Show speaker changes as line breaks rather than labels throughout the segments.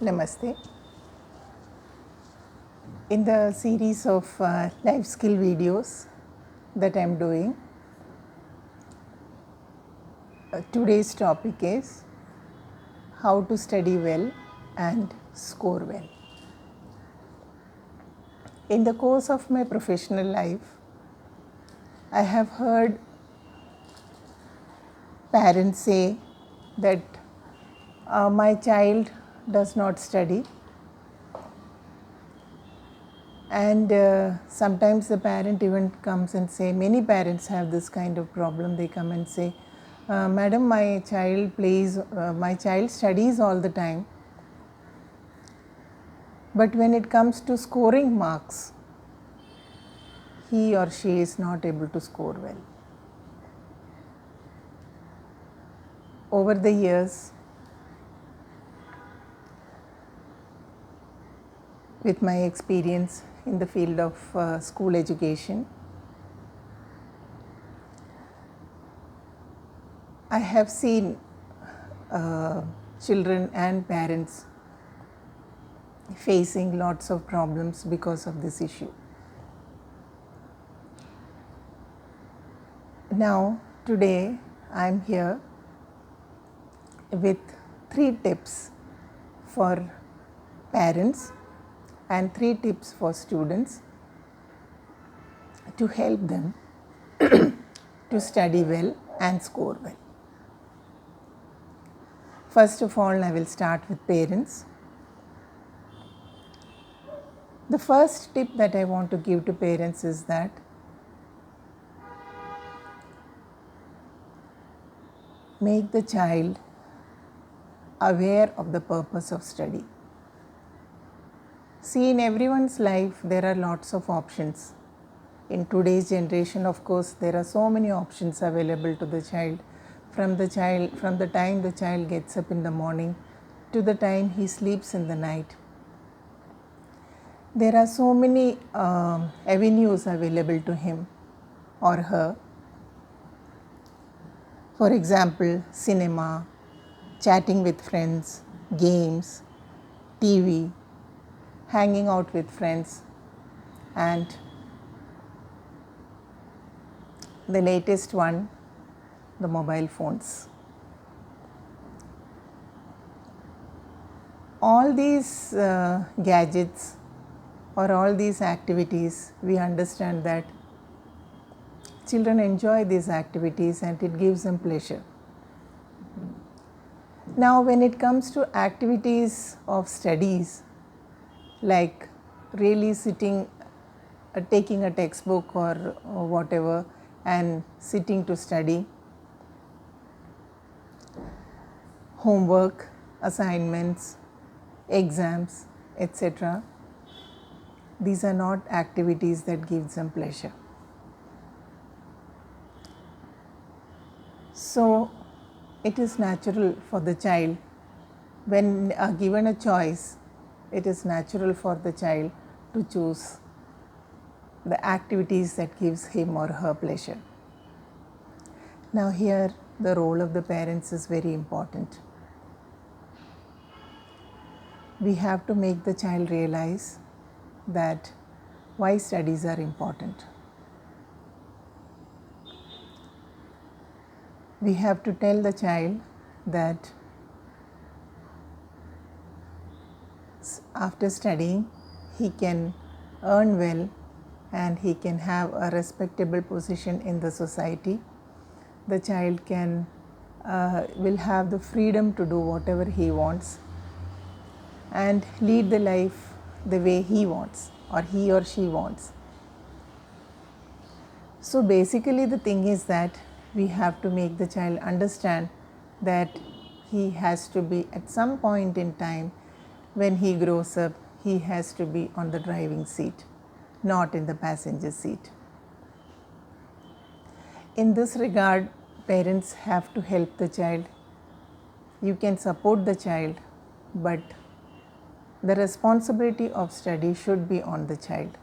Namaste. In the series of life skill videos that I am doing, today's topic is how to study well and score well. In the course of my professional life, I have heard parents say that my child does not study, and sometimes the parent even comes and say, many parents have this kind of problem. They come and say, madam, my child studies all the time, but when it comes to scoring marks, he or she is not able to score well. Over the years, with my experience in the field of school education, I have seen children and parents facing lots of problems because of this issue. Now, today I am here with 3 tips for parents and 3 tips for students to help them to study well and score well. First of all, I will start with parents. The first tip that I want to give to parents is that make the child aware of the purpose of study. See, in everyone's life, there are lots of options. In today's generation, of course, there are so many options available to the child. From the time the child gets up in the morning to the time he sleeps in the night. There are so many avenues available to him or her. For example, cinema, chatting with friends, games, TV, hanging out with friends, and the latest one, the mobile phones. All these gadgets or all these activities, we understand that children enjoy these activities and it gives them pleasure. Now, when it comes to activities of studies, like really sitting, taking a textbook or whatever and sitting to study, homework, assignments, exams, etc., these are not activities that gives them pleasure. So, it is natural for the child, when given a choice, it is natural for the child to choose the activities that gives him or her pleasure. Now, here the role of the parents is very important. We have to make the child realize that why studies are important. We have to tell the child that after studying, he can earn well and he can have a respectable position in the society. The child will have the freedom to do whatever he wants and lead the life the way he wants or he or she wants. So basically the thing is that we have to make the child understand that he has to be, at some point in time when he grows up, he has to be on the driving seat, not in the passenger seat. In this regard, parents have to help the child. You can support the child, but the responsibility of study should be on the child.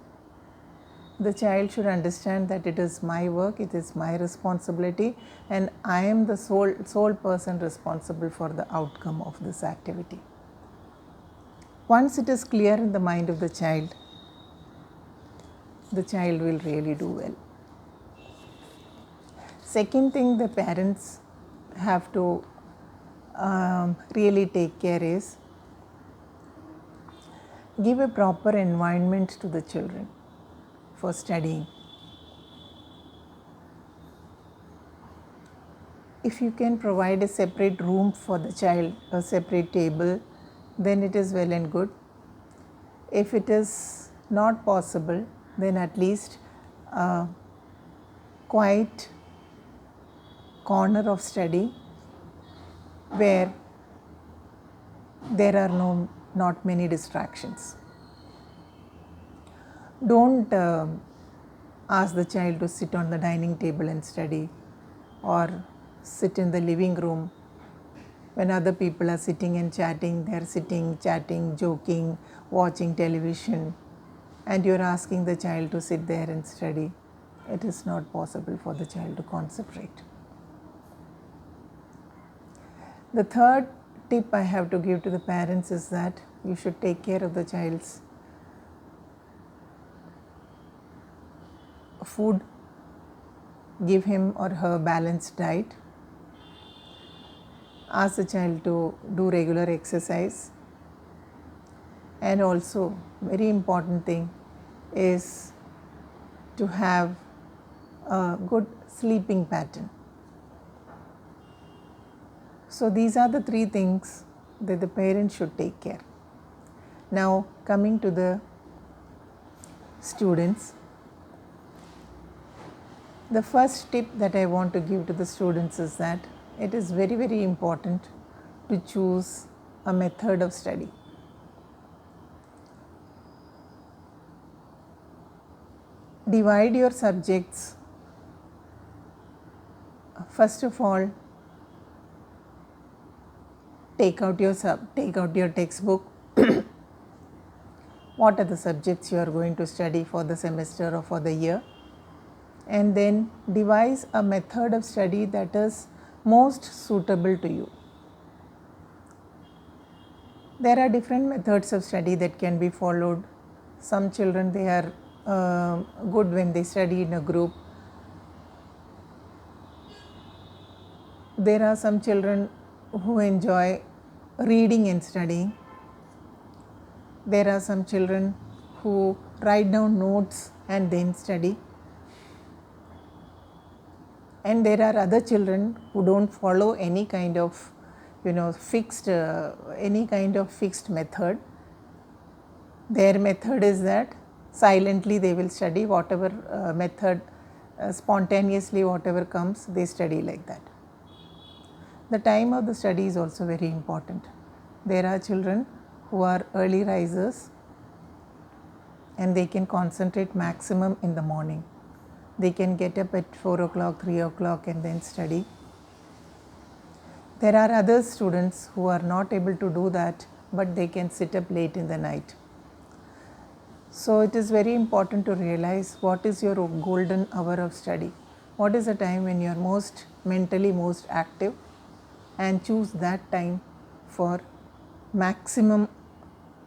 The child should understand that it is my work, it is my responsibility, and I am the sole person responsible for the outcome of this activity. Once it is clear in the mind of the child will really do well. Second thing the parents have to really take care is give a proper environment to the children for studying. If you can provide a separate room for the child, a separate table, then it is well and good. If it is not possible, then at least a quiet corner of study where there are not many distractions. Don't ask the child to sit on the dining table and study, or sit in the living room when other people are sitting and chatting. They are sitting, chatting, joking, watching television, and you are asking the child to sit there and study. It is not possible for the child to concentrate. The third tip I have to give to the parents is that you should take care of the child's food, give him or her balanced diet, ask the child to do regular exercise, and also very important thing is to have a good sleeping pattern. So these are the three things that the parent should take care. Now coming to the students, the first tip that I want to give to the students is that it is very, very important to choose a method of study. Divide your subjects. First of all, take out your textbook. What are the subjects you are going to study for the semester or for the year? And then devise a method of study that is most suitable to you. There are different methods of study that can be followed. Some children, they are good when they study in a group. There are some children who enjoy reading and studying. There are some children who write down notes and then study. And there are other children who don't follow any kind of fixed method. Their method is that silently they will study whatever method, spontaneously whatever comes, they study like that. The time of the study is also very important. There are children who are early risers and they can concentrate maximum in the morning. They can get up at 4 o'clock, 3 o'clock and then study. There are other students who are not able to do that, but they can sit up late in the night. So it is very important to realize what is your golden hour of study. What is the time when you are mentally most active, and choose that time for maximum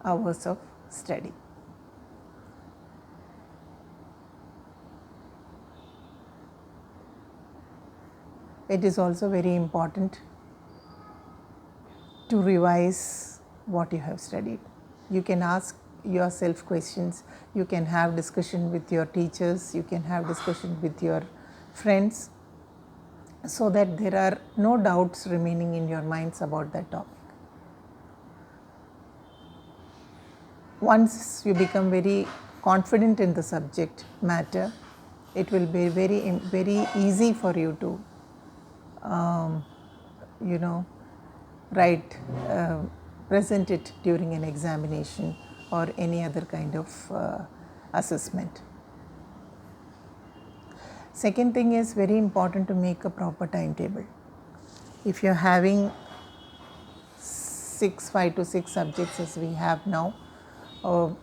hours of study. It is also very important to revise what you have studied. You can ask yourself questions, you can have discussion with your teachers, you can have discussion with your friends, so that there are no doubts remaining in your minds about that topic. Once you become very confident in the subject matter, it will be very easy for you to present it during an examination or any other kind of assessment. Second thing is very important to make a proper timetable. If you are having 5 to 6 subjects as we have now, of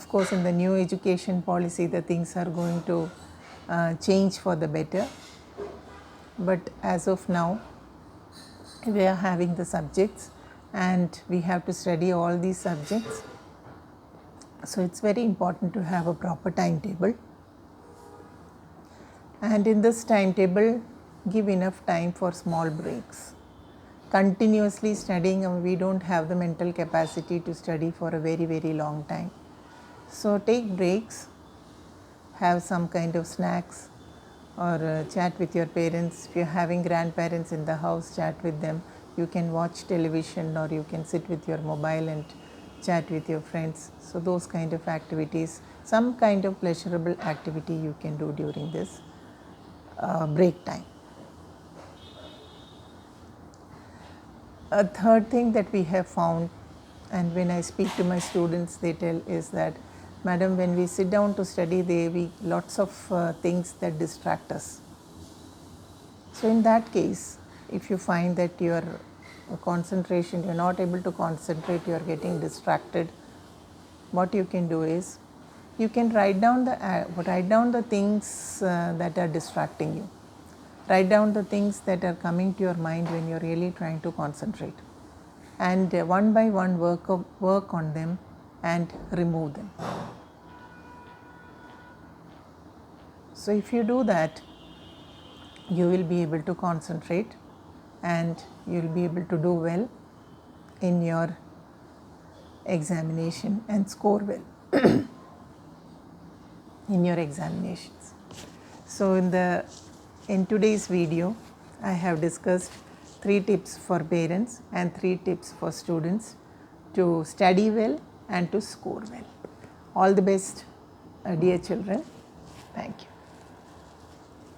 course in the new education policy the things are going to change for the better, but as of now we are having the subjects and we have to study all these subjects. So it's very important to have a proper timetable, and in this timetable give enough time for small breaks. Continuously studying, we don't have the mental capacity to study for a very long time. So take breaks, have some kind of snacks, or chat with your parents. If you're having grandparents in the house, chat with them. You can watch television, or you can sit with your mobile and chat with your friends. So those kind of activities, some kind of pleasurable activity you can do during this break time. A third thing that we have found, and when I speak to my students, they tell, is that, madam, when we sit down to study, there be lots of things that distract us. So in that case, if you find that your concentration, you're not able to concentrate, you're getting distracted, what you can do is, you can write down the things that are distracting you. Write down the things that are coming to your mind when you're really trying to concentrate, and one by one work on them and remove them. So if you do that, you will be able to concentrate and you will be able to do well in your examination and score well in your examinations. So in today's video, I have discussed 3 tips for parents and 3 tips for students to study well and to score well. All the best, dear children. Thank you.